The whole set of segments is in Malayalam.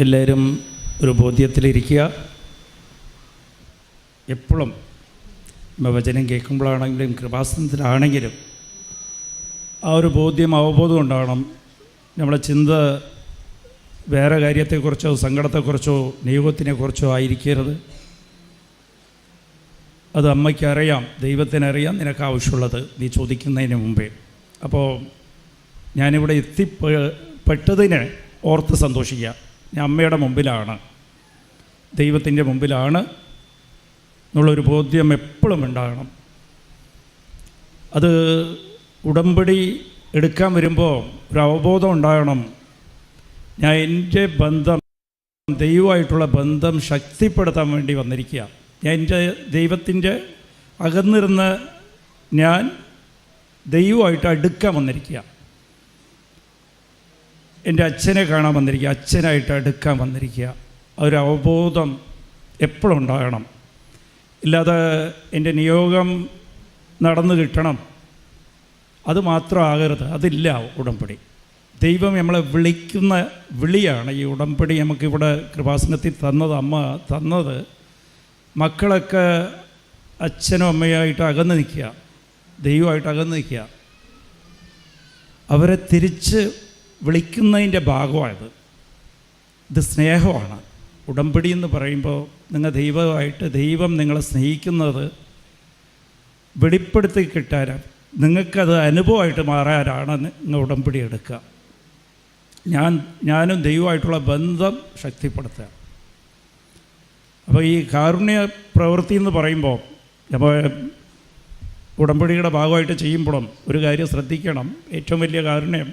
എല്ലാവരും ഒരു ബോധ്യത്തിലിരിക്കുക. എപ്പോഴും വചനം കേൾക്കുമ്പോഴാണെങ്കിലും കൃപാസനത്തിലാണെങ്കിലും ആ ഒരു ബോധ്യം അവബോധം ഉണ്ടാകണം. നമ്മുടെ ചിന്ത വേറെ കാര്യത്തെക്കുറിച്ചോ സങ്കടത്തെക്കുറിച്ചോ നിയോഗത്തിനെക്കുറിച്ചോ ആയിരിക്കരുത്. അത് അമ്മയ്ക്കറിയാം, ദൈവത്തിനറിയാം നിനക്ക് ആവശ്യമുള്ളത് നീ ചോദിക്കുന്നതിന് മുമ്പേ. അപ്പോൾ ഞാനിവിടെ എത്തിപ്പെട്ടതിന് ഓർത്ത് സന്തോഷിക്കുക. ഞാൻ അമ്മയുടെ മുമ്പിലാണ്, ദൈവത്തിൻ്റെ മുമ്പിലാണ് എന്നുള്ളൊരു ബോധ്യം എപ്പോഴും ഉണ്ടാകണം. അത് ഉടമ്പടി എടുക്കാൻ വരുമ്പോൾ ഒരു അവബോധം ഉണ്ടാകണം. ഞാൻ എൻ്റെ ബന്ധം, ദൈവമായിട്ടുള്ള ബന്ധം ശക്തിപ്പെടുത്താൻ വേണ്ടി വന്നിരിക്കുക. ഞാൻ എൻ്റെ ദൈവത്തിൻ്റെ അകന്നിരുന്ന് ഞാൻ ദൈവമായിട്ട് അടുക്കാൻ വന്നിരിക്കുക. എൻ്റെ അച്ഛനെ കാണാൻ വന്നിരിക്കുക, അച്ഛനായിട്ട് അടുക്കാൻ വന്നിരിക്കുക. ഒരു അവബോധം എപ്പോഴും ഉണ്ടാകണം. ഇല്ലാതെ എൻ്റെ നിയോഗം നടന്നു കിട്ടണം, അത് മാത്രം ആകരുത്. അതില്ല ഉടമ്പടി. ദൈവം നമ്മളെ വിളിക്കുന്ന വിളിയാണ് ഈ ഉടമ്പടി. നമുക്കിവിടെ കൃപാസനത്തിൽ തന്നത്, അമ്മ തന്നത്, മക്കളൊക്കെ അച്ഛനും അമ്മയായിട്ട് അകന്ന് നിൽക്കുക, ദൈവമായിട്ട് അകന്ന് നിൽക്കുക. അവരെ തിരിച്ച് വിളിക്കുന്നതിൻ്റെ ഭാഗമായത്. ഇത് സ്നേഹമാണ്. ഉടമ്പടി എന്ന് പറയുമ്പോൾ നിങ്ങൾ ദൈവമായിട്ട്, ദൈവം നിങ്ങളെ സ്നേഹിക്കുന്നത് വെളിപ്പെടുത്തി കിട്ടാൻ, നിങ്ങൾക്കത് അനുഭവമായിട്ട് മാറാനാണ് നിങ്ങൾ ഉടമ്പടി എടുക്കുക. ഞാനും ദൈവമായിട്ടുള്ള ബന്ധം ശക്തിപ്പെടുത്തുക. അപ്പോൾ ഈ കാരുണ്യ പ്രവൃത്തി എന്ന് പറയുമ്പോൾ, അപ്പോൾ ഉടമ്പടിയുടെ ഭാഗമായിട്ട് ചെയ്യുമ്പോഴും ഒരു കാര്യം ശ്രദ്ധിക്കണം. ഏറ്റവും വലിയ കാരുണ്യം,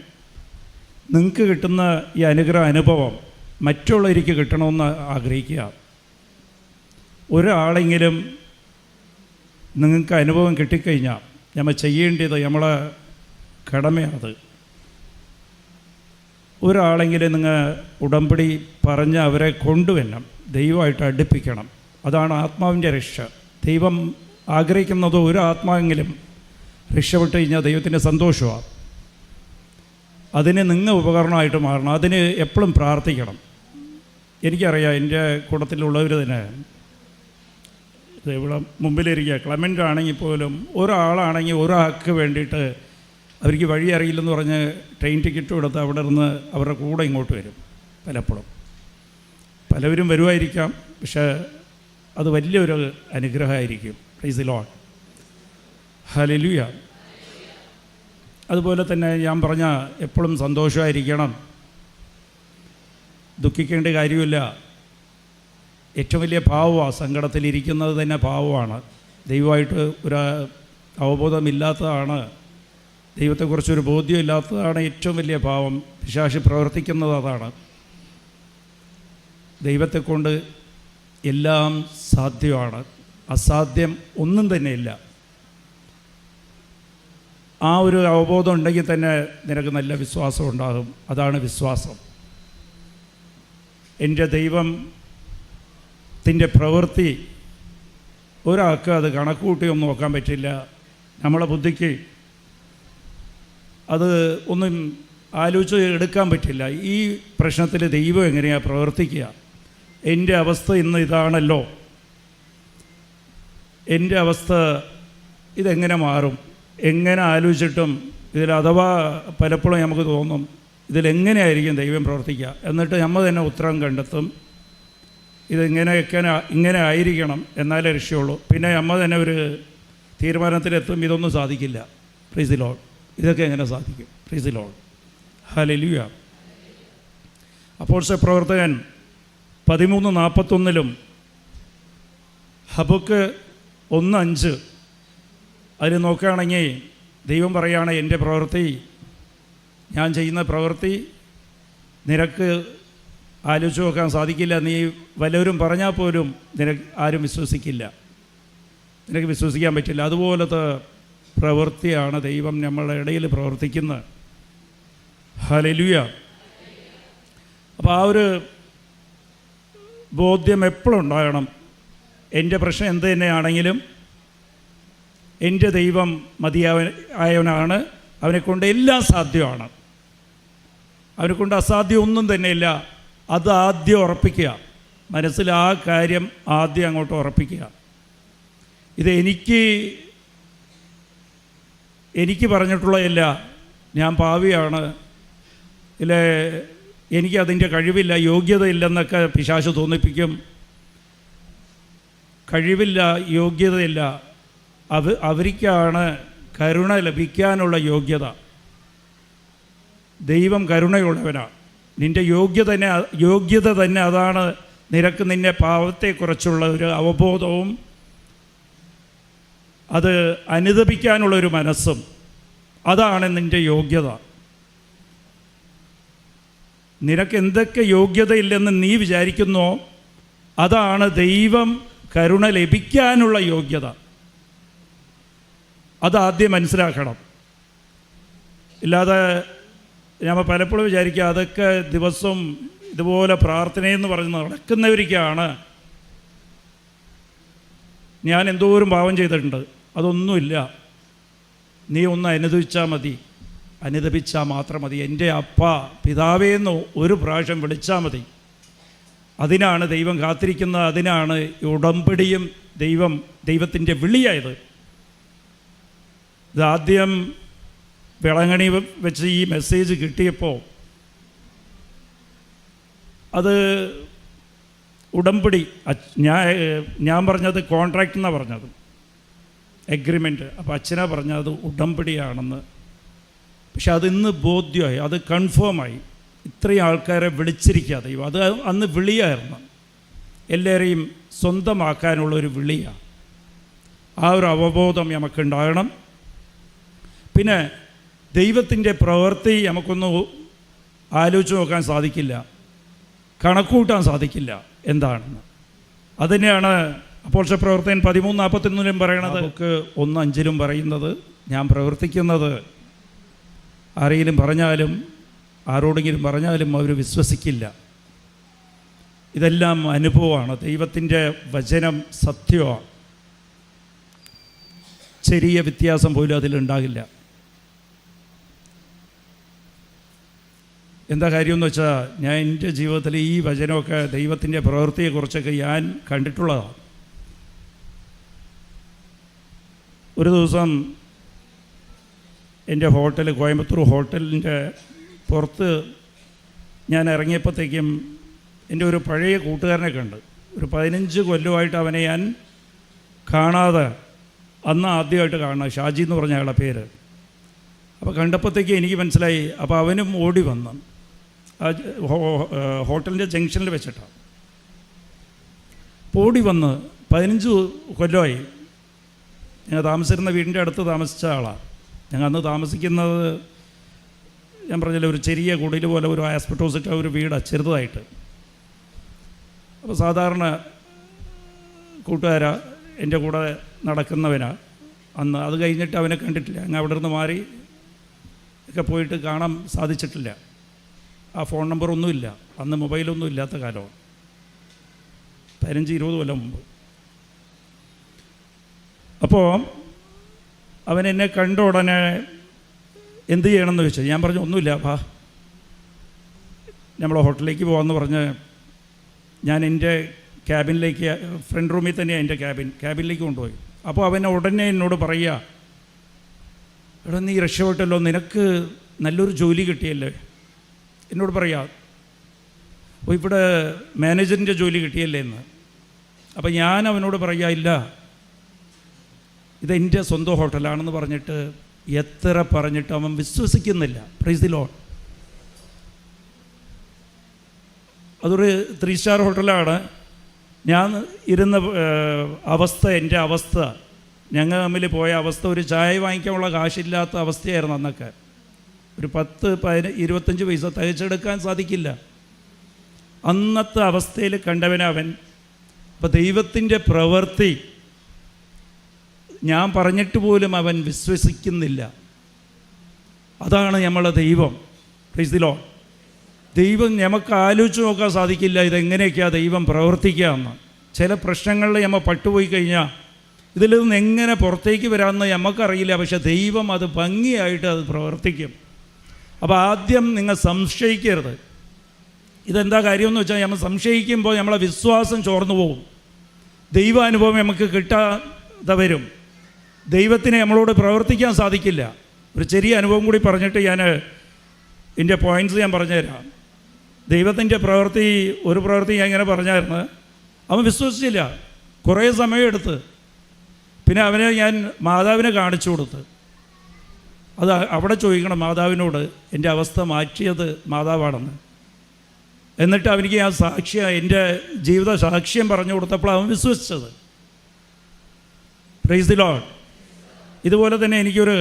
നിങ്ങൾക്ക് കിട്ടുന്ന ഈ അനുഭവം മറ്റുള്ളവർക്ക് കിട്ടണമെന്ന് ആഗ്രഹിക്കുക. ഒരാളെങ്കിലും നിങ്ങൾക്ക് അനുഭവം കിട്ടിക്കഴിഞ്ഞാൽ നമ്മൾ ചെയ്യേണ്ടത്, നമ്മളെ കടമയാണത്. ഒരാളെങ്കിലും നിങ്ങൾ ഉടമ്പടി പറഞ്ഞ് അവരെ കൊണ്ടുവരണം, ദൈവമായിട്ട് അടുപ്പിക്കണം. അതാണ് ആത്മാവിൻ്റെ രക്ഷ. ദൈവം ആഗ്രഹിക്കുന്നത് ഒരു ആത്മാവെങ്കിലും രക്ഷപ്പെട്ട് കഴിഞ്ഞാൽ ദൈവത്തിൻ്റെ സന്തോഷമാണ്. അതിന് നിങ്ങൾ ഉപകരണമായിട്ട് മാറണം. അതിന് എപ്പോഴും പ്രാർത്ഥിക്കണം. എനിക്കറിയാം, എൻ്റെ കൂട്ടത്തിലുള്ളവർ തന്നെ ഇവിടെ മുമ്പിലിരിക്കുക, ക്ലമൻ്റ് ആണെങ്കിൽ പോലും ഒരാളാണെങ്കിൽ ഒരാൾക്ക് വേണ്ടിയിട്ട് അവർക്ക് വഴി അറിയില്ലെന്ന് പറഞ്ഞ് ട്രെയിൻ ടിക്കറ്റ് കൊടുത്ത് അവിടെ നിന്ന് അവരുടെ കൂടെ ഇങ്ങോട്ട് വരും. പലപ്പോഴും പലവരും വരുമായിരിക്കാം, പക്ഷേ അത് വലിയൊരു അനുഗ്രഹമായിരിക്കും. പ്രൈസ് ദി ലോർഡ്, ഹല്ലേലൂയ. അതുപോലെ തന്നെ ഞാൻ പറഞ്ഞ എപ്പോഴും സന്തോഷമായിരിക്കണം, ദുഃഖിക്കേണ്ട കാര്യമില്ല. ഏറ്റവും വലിയ പാവമാണ് സങ്കടത്തിലിരിക്കുന്നത്, തന്നെ പാവമാണ്. ദൈവമായിട്ട് ഒരു അവബോധമില്ലാത്തതാണ്, ദൈവത്തെക്കുറിച്ചൊരു ബോധ്യമില്ലാത്തതാണ് ഏറ്റവും വലിയ പാവം. പിശാച് പ്രവർത്തിക്കുന്നത് അതാണ്. ദൈവത്തെക്കൊണ്ട് എല്ലാം സാധ്യമാണ്, അസാധ്യം ഒന്നും തന്നെയില്ല. ആ ഒരു അവബോധം ഉണ്ടെങ്കിൽ തന്നെ നിനക്ക് നല്ല വിശ്വാസം ഉണ്ടാകും. അതാണ് വിശ്വാസം. എൻ്റെ ദൈവത്തിൻ്റെ പ്രവൃത്തി ഒരാൾക്ക് അത് കണക്കുകൂട്ടിയൊന്നും നോക്കാൻ പറ്റില്ല. നമ്മളെ ബുദ്ധിക്ക് അത് ഒന്നും ആലോചിച്ച് എടുക്കാൻ പറ്റില്ല. ഈ പ്രശ്നത്തിൽ ദൈവം എങ്ങനെയാണ് പ്രവർത്തിക്കുക? എൻ്റെ അവസ്ഥ ഇന്ന് ഇതാണല്ലോ, എൻ്റെ അവസ്ഥ ഇതെങ്ങനെ മാറും? എങ്ങനെ ആലോചിച്ചിട്ടും ഇതിൽ അഥവാ പലപ്പോഴും നമുക്ക് തോന്നും ഇതിലെങ്ങനെയായിരിക്കും ദൈവം പ്രവർത്തിക്കുക. എന്നിട്ട് നമ്മൾ തന്നെ ഉത്തരം കണ്ടെത്തും, ഇങ്ങനെ ആയിരിക്കണം എന്നാലേ രക്ഷയുള്ളൂ. പിന്നെ നമ്മൾ തന്നെ ഒരു തീരുമാനത്തിലെത്തും, ഇതൊന്നും സാധിക്കില്ല. Price the Lord. ഇതൊക്കെ എങ്ങനെ സാധിക്കും? Price the lord, hallelujah. അപ്പോസ്തല പ്രവർത്തകൻ 13:41 ഹബക്കൂക്ക് 1:5 അതിൽ നോക്കുകയാണെങ്കിൽ ദൈവം പറയുകയാണ്, എൻ്റെ പ്രവൃത്തി, ഞാൻ ചെയ്യുന്ന പ്രവൃത്തി നിനക്ക് ആലോചിച്ച് നോക്കാൻ സാധിക്കില്ല. നീ വല്ലവരും പറഞ്ഞാൽ പോലും ആരും വിശ്വസിക്കില്ല, നിനക്ക് വിശ്വസിക്കാൻ പറ്റില്ല. അതുപോലത്തെ പ്രവൃത്തിയാണ് ദൈവം നമ്മളുടെ ഇടയിൽ പ്രവർത്തിക്കുന്നത്. ഹല്ലേലൂയ. അപ്പോൾ ആ ഒരു ബോധ്യം എപ്പോഴും ഉണ്ടാകണം. എൻ്റെ പ്രശ്നം എന്ത് തന്നെയാണെങ്കിലും എൻ്റെ ദൈവം മതിയായവനാണ്, അവനെക്കൊണ്ട് എല്ലാം സാധ്യമാണ്. അവനെക്കൊണ്ട് അസാധ്യം ഒന്നും തന്നെയില്ല. അത് ആദ്യം ഉറപ്പിക്കുക. മനസ്സിൽ ആ കാര്യം ആദ്യം അങ്ങോട്ട് ഉറപ്പിക്കുക. ഇത് എനിക്ക് പറഞ്ഞിട്ടുള്ളതല്ല, ഞാൻ പാവിയാണ്, ഇല്ലേ എനിക്കതിൻ്റെ കഴിവില്ല, യോഗ്യതയില്ലെന്നൊക്കെ പിശാച് തോന്നിപ്പിക്കും. കഴിവില്ല, യോഗ്യതയില്ല, അവർക്കാണ് കരുണ ലഭിക്കാനുള്ള യോഗ്യത. ദൈവം കരുണയുള്ളവനാണ്. നിൻ്റെ യോഗ്യത തന്നെ അതാണ്. നിനക്ക് നിന്നെ പാവത്തെക്കുറിച്ചുള്ള ഒരു അവബോധവും അത് അനുദപിക്കാനുള്ളൊരു മനസ്സും, അതാണ് നിൻ്റെ യോഗ്യത. നിനക്ക് എന്തൊക്കെ യോഗ്യതയില്ലെന്ന് നീ വിചാരിക്കുന്നോ അതാണ് ദൈവം കരുണ ലഭിക്കാനുള്ള യോഗ്യത. അതാദ്യം മനസ്സിലാക്കണം. ഇല്ലാതെ ഞാൻ പലപ്പോഴും വിചാരിക്കുക അതൊക്കെ ദിവസവും ഇതുപോലെ പ്രാർത്ഥനയെന്ന് പറഞ്ഞ് നടക്കുന്നവർക്കാണ് ഞാൻ എന്തോരം പാവം ചെയ്തിട്ടുണ്ട്. അതൊന്നുമില്ല. നീ ഒന്ന് അനുദപിച്ചാൽ മതി, അനുദപിച്ചാൽ മാത്രം മതി. എൻ്റെ അപ്പ പിതാവേന്ന് ഒരു പ്രാവശ്യം വിളിച്ചാൽ മതി. അതിനാണ് ദൈവം കാത്തിരിക്കുന്നത്. അതിനാണ് ഉടമ്പടിയും ദൈവത്തിൻ്റെ വിളിയായത്. ഇതാദ്യം വിളങ്ങണി വെച്ച് ഈ മെസ്സേജ് കിട്ടിയപ്പോൾ അത് ഉടമ്പടി, ഞാൻ പറഞ്ഞത് കോൺട്രാക്റ്റ് എന്നാണ് പറഞ്ഞത്, എഗ്രിമെൻറ്റ്. അപ്പോൾ അച്ഛനാ പറഞ്ഞത് ഉടമ്പടിയാണെന്ന്. പക്ഷെ അതിന്ന് ബോധ്യമായി, അത് കൺഫേമായി. ഇത്രയും ആൾക്കാരെ വിളിച്ചിരിക്കുക ദൈവം. അത് അന്ന് വിളിയായിരുന്നു, എല്ലാവരെയും സ്വന്തമാക്കാനുള്ളൊരു വിളിയാണ്. ആ ഒരു അവബോധം നമുക്കുണ്ടാകണം. പിന്നെ ദൈവത്തിൻ്റെ പ്രവൃത്തി നമുക്കൊന്ന് ആലോചിച്ച് നോക്കാൻ സാധിക്കില്ല, കണക്കൂട്ടാൻ സാധിക്കില്ല എന്താണെന്ന്. അതുതന്നെയാണ് അപ്പോസ്തല പ്രവർത്തകൻ 13:41 പറയണത്. നമുക്ക് 1:5 പറയുന്നത്, ഞാൻ പ്രവർത്തിക്കുന്നത് ആരെങ്കിലും പറഞ്ഞാലും ആരോടെങ്കിലും പറഞ്ഞാലും അവർ വിശ്വസിക്കില്ല. ഇതെല്ലാം അനുഭവമാണ്. ദൈവത്തിൻ്റെ വചനം സത്യമാണ്. ചെറിയ വ്യത്യാസം പോലും അതിലുണ്ടാകില്ല. എന്താ കാര്യമെന്ന് വെച്ചാൽ, ഞാൻ എൻ്റെ ജീവിതത്തിൽ ഈ വചനമൊക്കെ ദൈവത്തിൻ്റെ പ്രവൃത്തിയെക്കുറിച്ചൊക്കെ ഞാൻ കണ്ടിട്ടുള്ളതാണ്. ഒരു ദിവസം എൻ്റെ ഹോട്ടൽ, കോയമ്പത്തൂർ ഹോട്ടലിൻ്റെ പുറത്ത് ഞാൻ ഇറങ്ങിയപ്പോഴത്തേക്കും എൻ്റെ ഒരു പഴയ കൂട്ടുകാരനെ കണ്ട്. ഒരു 15 കൊല്ലമായിട്ട് അവനെ ഞാൻ കാണാതെ, അന്ന് ആദ്യമായിട്ട് കാണുക, ഷാജി എന്ന് പറഞ്ഞ അയാളുടെ പേര്. അപ്പോൾ കണ്ടപ്പോഴത്തേക്ക് എനിക്ക് മനസ്സിലായി. അപ്പോൾ അവനും ഓടി വന്നു. ഹോട്ടലിൻ്റെ ജംഗ്ഷനിൽ വെച്ചിട്ടാണ്. അപ്പോൾ ഓടി വന്ന് 15 കൊല്ലമായി ഞങ്ങൾ താമസിച്ചിരുന്ന വീടിൻ്റെ അടുത്ത് താമസിച്ച ആളാണ്. ഞങ്ങൾ അന്ന് താമസിക്കുന്നത്, ഞാൻ പറഞ്ഞില്ല, ഒരു ചെറിയ കുടിൽ പോലെ ഒരു ആസ്പെറ്റോസിട്ട ഒരു വീടാണ്, ചെറുതായിട്ട്. അപ്പോൾ സാധാരണ കൂട്ടുകാരാ എൻ്റെ കൂടെ നടക്കുന്നവനാ അന്ന്. അത് കഴിഞ്ഞിട്ട് അവനെ കണ്ടിട്ടില്ല. അങ്ങ് അവിടെ നിന്ന് മാറി ഒക്കെ പോയിട്ട് കാണാൻ സാധിച്ചിട്ടില്ല. ആ ഫോൺ നമ്പറൊന്നുമില്ല. അന്ന് മൊബൈലൊന്നും ഇല്ലാത്ത കാലമാണ്, 15-20 കൊല്ലം മുമ്പ്. അപ്പോൾ അവൻ എന്നെ കണ്ട ഉടനെ എന്ത് ചെയ്യണമെന്ന് ചോദിച്ചാൽ, ഞാൻ പറഞ്ഞു ഒന്നുമില്ല, വാ നമ്മളെ ഹോട്ടലിലേക്ക് പോകാമെന്ന് പറഞ്ഞ് ഞാൻ എൻ്റെ ക്യാബിനിലേക്ക്, ഫ്രണ്ട് റൂമിൽ തന്നെയാണ് എൻ്റെ ക്യാബിനിലേക്ക് കൊണ്ടുപോയി. അപ്പോൾ അവൻ ഉടനെ എന്നോട് പറയുക, എടാ നീ രക്ഷപ്പെട്ടല്ലോ, നിനക്ക് നല്ലൊരു ജോലി കിട്ടിയല്ലേ. എന്നോട് പറയാം, ഓ ഇവിടെ മാനേജറിൻ്റെ ജോലി കിട്ടിയല്ലേ എന്ന്. അപ്പം ഞാൻ അവനോട് പറയുക, ഇല്ല ഇതെൻ്റെ സ്വന്തം ഹോട്ടലാണെന്ന് പറഞ്ഞിട്ട് എത്ര പറഞ്ഞിട്ട് അവൻ വിശ്വസിക്കുന്നില്ല. Price the Lord. അതൊരു 3 സ്റ്റാർ ഹോട്ടലാണ്. ഞാൻ ഇരുന്ന അവസ്ഥ, എൻ്റെ അവസ്ഥ, ഞങ്ങൾ തമ്മിൽ പോയ അവസ്ഥ, ഒരു ചായ വാങ്ങിക്കാനുള്ള കാശില്ലാത്ത അവസ്ഥയായിരുന്നു അന്നൊക്കെ. ഒരു 10-25 പൈസ തികച്ചെടുക്കാൻ സാധിക്കില്ല. അന്നത്തെ അവസ്ഥയിൽ കണ്ടവനവൻ. അപ്പോൾ ദൈവത്തിൻ്റെ പ്രവൃത്തി ഞാൻ പറഞ്ഞിട്ട് പോലും അവൻ വിശ്വസിക്കുന്നില്ല. അതാണ് നമ്മളെ ദൈവം. Price the Lord. ദൈവം നമുക്ക് ആലോചിച്ച് നോക്കാൻ സാധിക്കില്ല ഇതെങ്ങനെയൊക്കെയാണ് ദൈവം പ്രവർത്തിക്കുകയെന്ന്. ചില പ്രശ്നങ്ങളിൽ നമ്മൾ പട്ടുപോയി കഴിഞ്ഞാൽ ഇതിൽ നിന്ന് എങ്ങനെ പുറത്തേക്ക് വരാമെന്ന് നമുക്കറിയില്ല. പക്ഷെ ദൈവം അത് ഭംഗിയായിട്ട് അത് പ്രവർത്തിക്കും. അപ്പോൾ ആദ്യം നിങ്ങൾ സംശയിക്കരുത്. ഇതെന്താ കാര്യമെന്ന് വെച്ചാൽ നമ്മൾ സംശയിക്കുമ്പോൾ നമ്മളെ വിശ്വാസം ചോർന്നു പോകും, ദൈവാനുഭവം നമുക്ക് കിട്ടാതെ വരും, ദൈവത്തിന് നമ്മളോട് പ്രവർത്തിക്കാൻ സാധിക്കില്ല. ഒരു ചെറിയ അനുഭവം കൂടി പറഞ്ഞിട്ട് ഞാൻ എൻ്റെ പോയിൻറ്റ്സ് ഞാൻ പറഞ്ഞുതരാം. ദൈവത്തിൻ്റെ ഒരു പ്രവൃത്തി ഞാൻ ഇങ്ങനെ പറഞ്ഞായിരുന്നു, അവൻ വിശ്വസിച്ചില്ല, കുറേ സമയമെടുത്ത്. പിന്നെ അവനെ ഞാൻ മാതാവിനെ കാണിച്ചു കൊടുത്ത്. അത് അവിടെ ചോദിക്കണം മാതാവിനോട്, എൻ്റെ അവസ്ഥ മാറ്റിയത് മാതാവാണെന്ന്. എന്നിട്ട് അവനിക്ക് ആ സാക്ഷ്യം, എൻ്റെ ജീവിത സാക്ഷ്യം പറഞ്ഞു കൊടുത്തപ്പോൾ അവൻ വിശ്വസിച്ചത്. Price the Lord. ഇതുപോലെ തന്നെ എനിക്കൊരു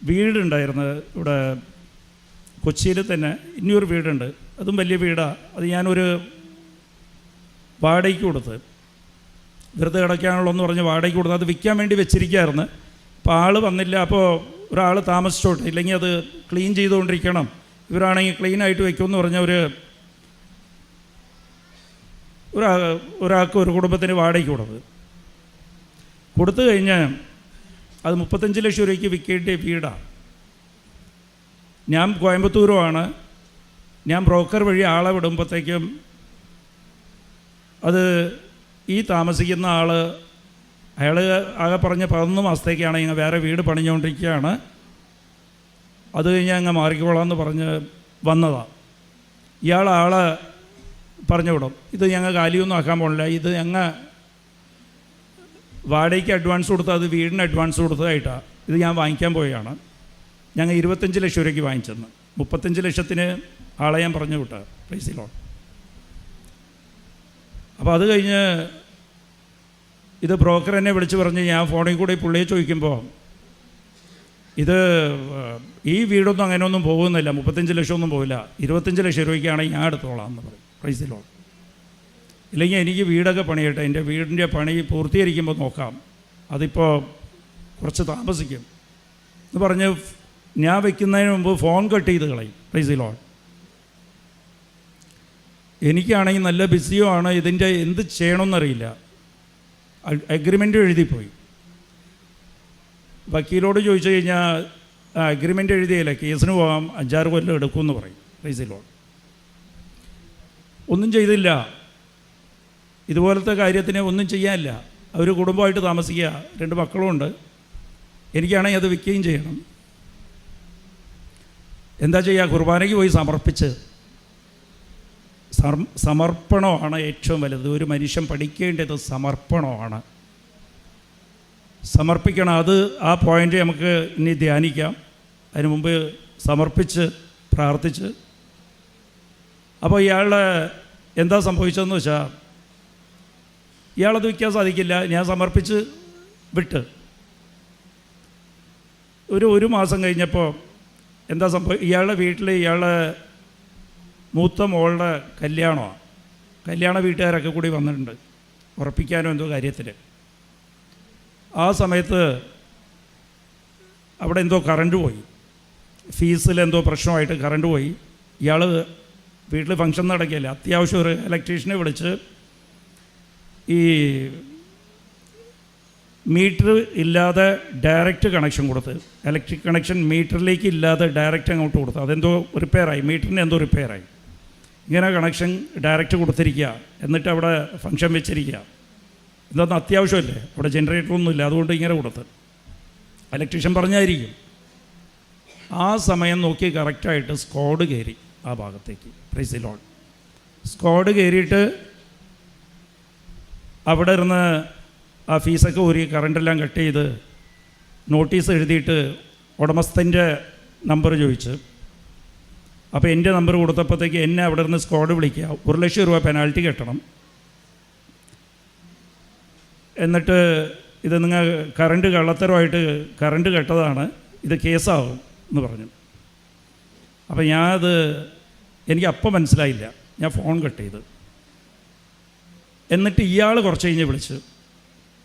വീടുണ്ടായിരുന്നു ഇവിടെ കൊച്ചിയിൽ തന്നെ. ഇനിയൊരു വീടുണ്ട്, അതും വലിയ വീടാണ്. അത് ഞാനൊരു വാടകയ്ക്ക് കൊടുത്ത്, വെറുതെ കിടക്കാനുള്ളതെന്ന് പറഞ്ഞ് വാടകയ്ക്ക് കൊടുത്ത്. അത് വിൽക്കാൻ വേണ്ടി വെച്ചിരിക്കുകയായിരുന്നു. അപ്പോൾ ആൾ വന്നില്ല. അപ്പോൾ ഒരാൾ താമസിച്ചോട്ടെ, ഇല്ലെങ്കിൽ അത് ക്ലീൻ ചെയ്തുകൊണ്ടിരിക്കണം, ഇവരാണെങ്കിൽ ക്ലീനായിട്ട് വെക്കുമെന്ന് പറഞ്ഞ ഒരാൾക്ക് ഒരു കുടുംബത്തിന് വാടകയ്ക്ക് കൊടുത്തു കഴിഞ്ഞ് അത് 35 ലക്ഷം രൂപയ്ക്ക് വിൽക്കേണ്ട വീടാണ്. ഞാൻ കോയമ്പത്തൂരുമാണ്. ഞാൻ ബ്രോക്കർ വഴി ആളെ വിടുമ്പോഴത്തേക്കും അത് ഈ താമസിക്കുന്ന അയാൾ ആകെ പറഞ്ഞ 11 മാസത്തേക്കാണ് ഇങ്ങനെ വേറെ വീട് പണിഞ്ഞുകൊണ്ടിരിക്കുകയാണ്, അത് കഴിഞ്ഞ് അങ്ങ് മാറിക്കോളാമെന്ന് പറഞ്ഞ് വന്നതാണ്. ഇയാൾ ആളെ പറഞ്ഞു വിടും, ഇത് ഞങ്ങൾ കാലിയൊന്നും ആക്കാൻ പോണില്ല, ഇത് ഞങ്ങൾ വാടകയ്ക്ക് അഡ്വാൻസ് കൊടുത്ത്, അത് വീടിന് അഡ്വാൻസ് കൊടുത്തതായിട്ടാണ്, ഇത് ഞാൻ വാങ്ങിക്കാൻ പോവുകയാണ്. ഞങ്ങൾ 25 ലക്ഷം രൂപയ്ക്ക് വാങ്ങിച്ചെന്ന്. 35 ലക്ഷത്തിന് ആളെ ഞാൻ പറഞ്ഞു വിട്ട പ്രൈസ് ദി ലോർഡ്. അപ്പോൾ അത് കഴിഞ്ഞ് ഇത് ബ്രോക്കർ എന്നെ വിളിച്ച് പറഞ്ഞ്, ഞാൻ ഫോണിൽ കൂടി പുള്ളിയെ ചോദിക്കുമ്പോൾ, ഇത് ഈ വീടൊന്നും അങ്ങനെയൊന്നും പോകുന്നില്ല, 35 ലക്ഷമൊന്നും പോകില്ല, 25 ലക്ഷം രൂപയ്ക്കാണെങ്കിൽ ഞാൻ എടുത്തോളാം എന്ന് പറയും. Price the Lord. ഇല്ലെങ്കിൽ എനിക്ക് വീടൊക്കെ പണിയട്ടെ, എൻ്റെ വീടിൻ്റെ പണി പൂർത്തീകരിക്കുമ്പോൾ നോക്കാം, അതിപ്പോൾ കുറച്ച് താമസിക്കും എന്ന് പറഞ്ഞ് ഞാൻ വയ്ക്കുന്നതിന് മുമ്പ് ഫോൺ കട്ട് ചെയ്ത് കളയും. Price the Lord. എനിക്കാണെങ്കിൽ നല്ല ബിസിയോ ആണ്, ഇതിൻ്റെ എന്ത് ചെയ്യണമെന്നറിയില്ല. അഗ്രിമെൻ്റ് എഴുതിപ്പോയി. വക്കീലോട് ചോദിച്ചു കഴിഞ്ഞാൽ അഗ്രിമെൻ്റ് എഴുതിയില്ല, കേസിന് പോകാം, 5-6 കൊല്ലം എടുക്കുമെന്ന് പറയും. Price the Lord. ഒന്നും ചെയ്തില്ല, ഇതുപോലത്തെ കാര്യത്തിന് ഒന്നും ചെയ്യാനില്ല. അവർ കുടുംബമായിട്ട് താമസിക്കുക, 2 മക്കളുമുണ്ട്. എനിക്കാണെങ്കിൽ അത് വിൽക്കുകയും ചെയ്യണം. എന്താ ചെയ്യുക? കുർബാനയ്ക്ക് പോയി സമർപ്പിച്ച്. സമർപ്പണമാണ് ഏറ്റവും വലുത്. ഒരു മനുഷ്യൻ പഠിക്കേണ്ടത് സമർപ്പണമാണ്. സമർപ്പിക്കണം. അത് ആ പോയിൻ്റ് നമുക്ക് ഇനി ധ്യാനിക്കാം. അതിന് മുമ്പ് സമർപ്പിച്ച് പ്രാർത്ഥിച്ച്. അപ്പോൾ ഇയാളുടെ എന്താ സംഭവിച്ചതെന്ന് വെച്ചാൽ, ഇയാളത് വയ്ക്കാൻ സാധിക്കില്ല. ഞാൻ സമർപ്പിച്ച് വിട്ട് ഒരു മാസം കഴിഞ്ഞപ്പോൾ എന്താ ഇയാളുടെ വീട്ടിൽ ഇയാളുടെ മൂത്ത മോളുടെ കല്യാണമാണ്. കല്യാണ വീട്ടുകാരൊക്കെ കൂടി വന്നിട്ടുണ്ട് ഉറപ്പിക്കാനോ എന്തോ കാര്യത്തിൽ. ആ സമയത്ത് അവിടെ എന്തോ കറണ്ട് പോയി, ഫീസിലെന്തോ പ്രശ്നമായിട്ട് കറണ്ട് പോയി. ഇയാൾ വീട്ടിൽ ഫംഗ്ഷൻ നടക്കുകയല്ലേ, അത്യാവശ്യം ഒരു ഇലക്ട്രീഷ്യനെ വിളിച്ച് ഈ മീറ്റർ ഇല്ലാതെ ഡയറക്റ്റ് കണക്ഷൻ കൊടുത്ത്, ഇലക്ട്രിക് കണക്ഷൻ മീറ്ററിലേക്ക് ഇല്ലാതെ ഡയറക്റ്റ് അങ്ങോട്ട് കൊടുത്ത്. അതെന്തോ റിപ്പയറായി, മീറ്ററിന് എന്തോ റിപ്പയറായി. ഇങ്ങനെ കണക്ഷൻ ഡയറക്റ്റ് കൊടുത്തിരിക്കുക, എന്നിട്ട് അവിടെ ഫംഗ്ഷൻ വെച്ചിരിക്കുക. ഇതൊന്നും അത്യാവശ്യമല്ലേ, അവിടെ ജനറേറ്ററൊന്നുമില്ല, അതുകൊണ്ട് ഇങ്ങനെ കൊടുത്ത്. ഇലക്ട്രീഷ്യൻ പറഞ്ഞായിരിക്കും. ആ സമയം നോക്കി കറക്റ്റായിട്ട് സ്ക്വാഡ് കയറി ആ ഭാഗത്തേക്ക്. Price the Lord. സ്ക്വാഡ് കയറിയിട്ട് അവിടെ ഇരുന്ന് ആ ഫീസൊക്കെ ഊരി കറണ്ടെല്ലാം കട്ട് ചെയ്ത് നോട്ടീസ് എഴുതിയിട്ട് ഉടമസ്ഥൻ്റെ നമ്പർ ചോദിച്ച്. അപ്പോൾ എൻ്റെ നമ്പർ കൊടുത്തപ്പോഴത്തേക്ക് എന്നെ അവിടെ നിന്ന് സ്ക്വാഡ് വിളിക്കുക, 1 ലക്ഷം രൂപ പെനാൽറ്റി കെട്ടണം, എന്നിട്ട് ഇത് നിങ്ങൾ കറണ്ട് കള്ളത്തരമായിട്ട് കറണ്ട് കെട്ടതാണ്, ഇത് കേസാവും എന്ന് പറഞ്ഞു. അപ്പോൾ എനിക്ക് അപ്പം മനസ്സിലായില്ല, ഞാൻ ഫോൺ കട്ട് ചെയ്ത്. എന്നിട്ട് ഇയാൾ കുറച്ച് കഴിഞ്ഞ് വിളിച്ചു,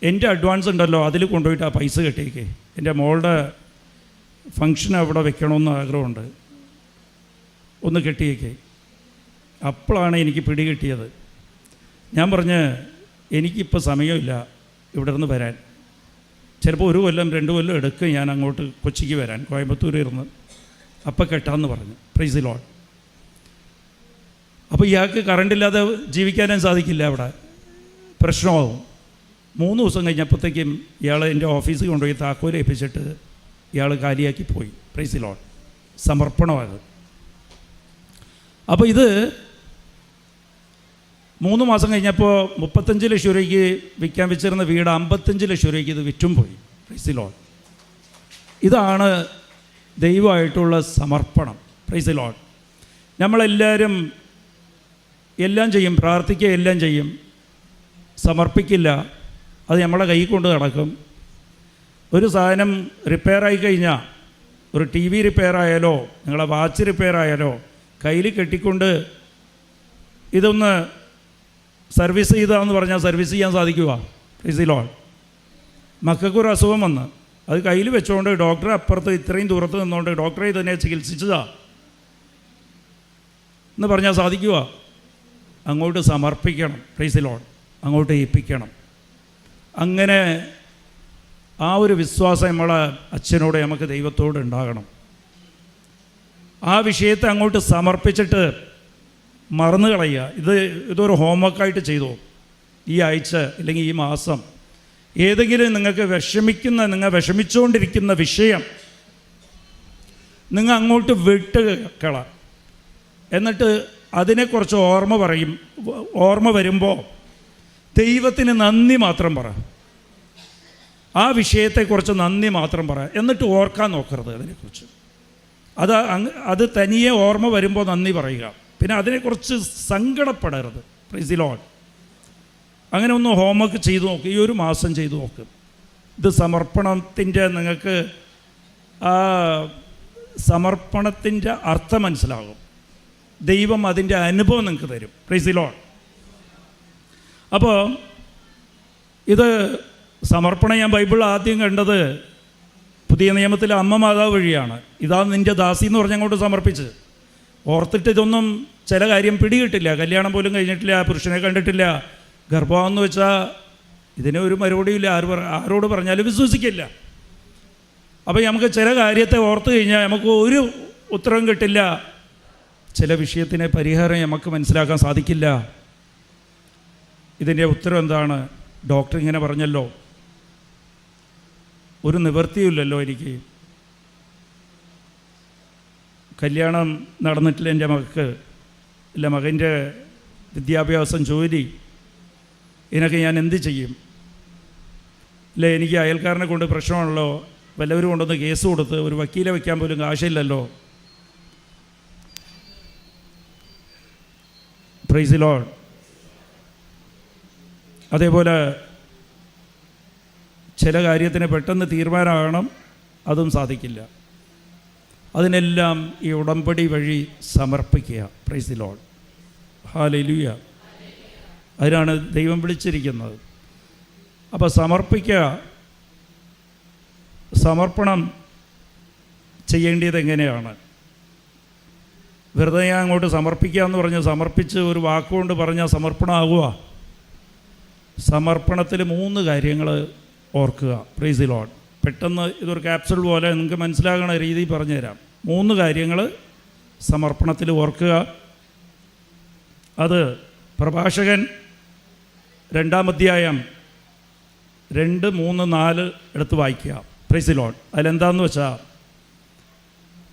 എൻ്റെ അഡ്വാൻസ് ഉണ്ടല്ലോ അതിൽ കൊണ്ടുപോയിട്ട് ആ പൈസ കെട്ടിയേക്കേ, എൻ്റെ മോളുടെ ഫംഗ്ഷൻ അവിടെ വെക്കണമെന്ന് ആഗ്രഹമുണ്ട്, ഒന്ന് കെട്ടിയേക്കേ. അപ്പോഴാണ് എനിക്ക് പിടി കിട്ടിയത്. ഞാൻ പറഞ്ഞ്, എനിക്കിപ്പോൾ സമയമില്ല ഇവിടെ നിന്ന് വരാൻ, ചിലപ്പോൾ 1 കൊല്ലം 2 കൊല്ലം എടുക്കും ഞാൻ അങ്ങോട്ട് കൊച്ചിക്ക് വരാൻ, കോയമ്പത്തൂർ ഇരുന്ന്, അപ്പം കെട്ടാമെന്ന് പറഞ്ഞു. Price the Lord. അപ്പോൾ ഇയാൾക്ക് കറണ്ടില്ലാതെ ജീവിക്കാനും സാധിക്കില്ല, അവിടെ പ്രശ്നമാവും. 3 ദിവസം കഴിഞ്ഞപ്പോഴത്തേക്കും ഇയാൾ എൻ്റെ ഓഫീസിൽ കൊണ്ടുപോയി താക്കോൽ ഏൽപ്പിച്ചിട്ട് ഇയാൾ കാലിയാക്കി പോയി. Praise the lord. സമർപ്പണമാണ്. അപ്പോൾ ഇത് 3 മാസം കഴിഞ്ഞപ്പോൾ 35 ലക്ഷം രൂപയ്ക്ക് വിൽക്കാൻ വെച്ചിരുന്ന വീട് 55 ലക്ഷം രൂപയ്ക്ക് ഇത് വിറ്റും പോയി. Praise the Lord. ഇതാണ് ദൈവമായിട്ടുള്ള സമർപ്പണം. Price the Lord. നമ്മളെല്ലാവരും എല്ലാം ചെയ്യും, പ്രാർത്ഥിക്കുക, എല്ലാം ചെയ്യും, സമർപ്പിക്കില്ല. അത് നമ്മളെ കൈ കൊണ്ട് നടക്കും. ഒരു സാധനം റിപ്പയറായി കഴിഞ്ഞാൽ, ഒരു ടി വി റിപ്പയറായാലോ നിങ്ങളെ വാച്ച് റിപ്പയറായാലോ കയ്യിൽ കെട്ടിക്കൊണ്ട് ഇതൊന്ന് സർവീസ് ചെയ്താന്ന് പറഞ്ഞാൽ സർവീസ് ചെയ്യാൻ സാധിക്കുക? Price the Lord. മക്കൾക്കൊരു അസുഖം വന്ന് അത് കയ്യിൽ വെച്ചുകൊണ്ട് ഡോക്ടറെ അപ്പുറത്ത് ഇത്രയും ദൂരത്ത് നിന്നുകൊണ്ട് ഡോക്ടറെ ഇതിനെ ചികിത്സിച്ചതാ എന്ന് പറഞ്ഞാൽ സാധിക്കുക? അങ്ങോട്ട് സമർപ്പിക്കണം. Price the Lord. അങ്ങോട്ട് ഏൽപ്പിക്കണം. അങ്ങനെ ആ ഒരു വിശ്വാസം നമ്മളെ അച്ഛനോട് നമുക്ക് ദൈവത്തോട് ഉണ്ടാകണം. ആ വിഷയത്തെ അങ്ങോട്ട് സമർപ്പിച്ചിട്ട് മറന്നു കളയുക. ഇതൊരു ഹോംവർക്കായിട്ട് ചെയ്തോ. ഈ ആഴ്ച അല്ലെങ്കിൽ ഈ മാസം ഏതെങ്കിലും നിങ്ങൾക്ക് നിങ്ങൾ വിഷമിച്ചുകൊണ്ടിരിക്കുന്ന വിഷയം നിങ്ങൾ അങ്ങോട്ട് വിട്ട് കള. എന്നിട്ട് അതിനെക്കുറിച്ച് ഓർമ്മ വരുമ്പോൾ ദൈവത്തിന് നന്ദി മാത്രം പറ. ആ വിഷയത്തെക്കുറിച്ച് നന്ദി മാത്രം പറ. എന്നിട്ട് ഓർക്കാൻ നോക്കരുത് അതിനെക്കുറിച്ച്. അത് തനിയെ ഓർമ്മ വരുമ്പോൾ നന്ദി പറയുക. പിന്നെ അതിനെക്കുറിച്ച് സങ്കടപ്പെടരുത്. Price the Lord. അങ്ങനെ ഒന്ന് ഹോംവർക്ക് ചെയ്തു നോക്ക്. ഈ ഒരു മാസം ചെയ്തു നോക്ക്. ഇത് സമർപ്പണത്തിൻ്റെ നിങ്ങൾക്ക് ആ സമർപ്പണത്തിൻ്റെ അർത്ഥം മനസ്സിലാകും. ദൈവം അതിൻ്റെ അനുഭവം നിങ്ങൾക്ക് തരും. Price the Lord. അപ്പോൾ ഇത് സമർപ്പണം ഞാൻ ബൈബിളിൽ ആദ്യം കണ്ടത് പുതിയ നിയമത്തിലെ അമ്മ മാതാവ് വഴിയാണ്. ഇതാ നിൻ്റെ ദാസി എന്ന് പറഞ്ഞങ്ങോട്ട് സമർപ്പിച്ച്. ഓർത്തിട്ട് ഇതൊന്നും ചില കാര്യം പിടികിട്ടില്ല. കല്യാണം പോലും കഴിഞ്ഞിട്ടില്ല, പുരുഷനെ കണ്ടിട്ടില്ല, ഗർഭമാണെന്ന് വെച്ചാൽ ഇതിന് ഒരു മറുപടിയില്ല. ആരോട് പറഞ്ഞാലും വിശ്വസിക്കില്ല. അപ്പോൾ നമുക്ക് ചില കാര്യത്തെ ഓർത്ത് കഴിഞ്ഞാൽ നമുക്ക് ഒരു ഉത്തരവും കിട്ടില്ല. ചില വിഷയത്തിന് പരിഹാരം നമുക്ക് മനസ്സിലാക്കാൻ സാധിക്കില്ല. ഇതിൻ്റെ ഉത്തരം എന്താണ്? ഡോക്ടർ ഇങ്ങനെ പറഞ്ഞല്ലോ, ഒരു നിവൃത്തിയില്ലല്ലോ, എനിക്ക് കല്യാണം നടന്നിട്ടില്ല, എൻ്റെ മകൾക്ക് ഇല്ല, മകൻ്റെ വിദ്യാഭ്യാസം, ജോലി, ഇതിനൊക്കെ ഞാൻ എന്ത് ചെയ്യും? ഇല്ല, എനിക്ക് അയൽക്കാരനെ കൊണ്ട് പ്രശ്നമാണല്ലോ, വല്ലവരും കൊണ്ടൊന്ന് കേസ് കൊടുത്ത് ഒരു വക്കീലെ വയ്ക്കാൻ പോലും കാശില്ലല്ലോ. Price the Lord. അതേപോലെ ചില കാര്യത്തിന് പെട്ടെന്ന് തീരുമാനമാകണം, അതും സാധിക്കില്ല. അതിനെല്ലാം ഈ ഉടമ്പടി വഴി സമർപ്പിക്കുക. Price the lord. ഹല്ലേലൂയ. അതിനാണ് ദൈവം വിളിച്ചിരിക്കുന്നത്. അപ്പോൾ സമർപ്പിക്കുക. സമർപ്പണം ചെയ്യേണ്ടത് എങ്ങനെയാണ്? വെറുതെ ഞാൻ അങ്ങോട്ട് സമർപ്പിക്കുക എന്ന് പറഞ്ഞ് സമർപ്പിച്ച് ഒരു വാക്കുകൊണ്ട് പറഞ്ഞാൽ സമർപ്പണമാകുക? സമർപ്പണത്തിൽ 3 കാര്യങ്ങൾ ഓർക്കുക. Price the Lord. പെട്ടെന്ന് ഇതൊരു ക്യാപ്സൂൾ പോലെ നിങ്ങൾക്ക് മനസ്സിലാകുന്ന രീതിയിൽ പറഞ്ഞുതരാം. 3 കാര്യങ്ങൾ സമർപ്പണത്തിൽ ഓർക്കുക. അത് പ്രഭാഷകൻ 2-ാം അധ്യായം 2, 3, 4 എടുത്ത് വായിക്കുക. Price the Lord. അതിലെന്താണെന്ന് വെച്ചാൽ,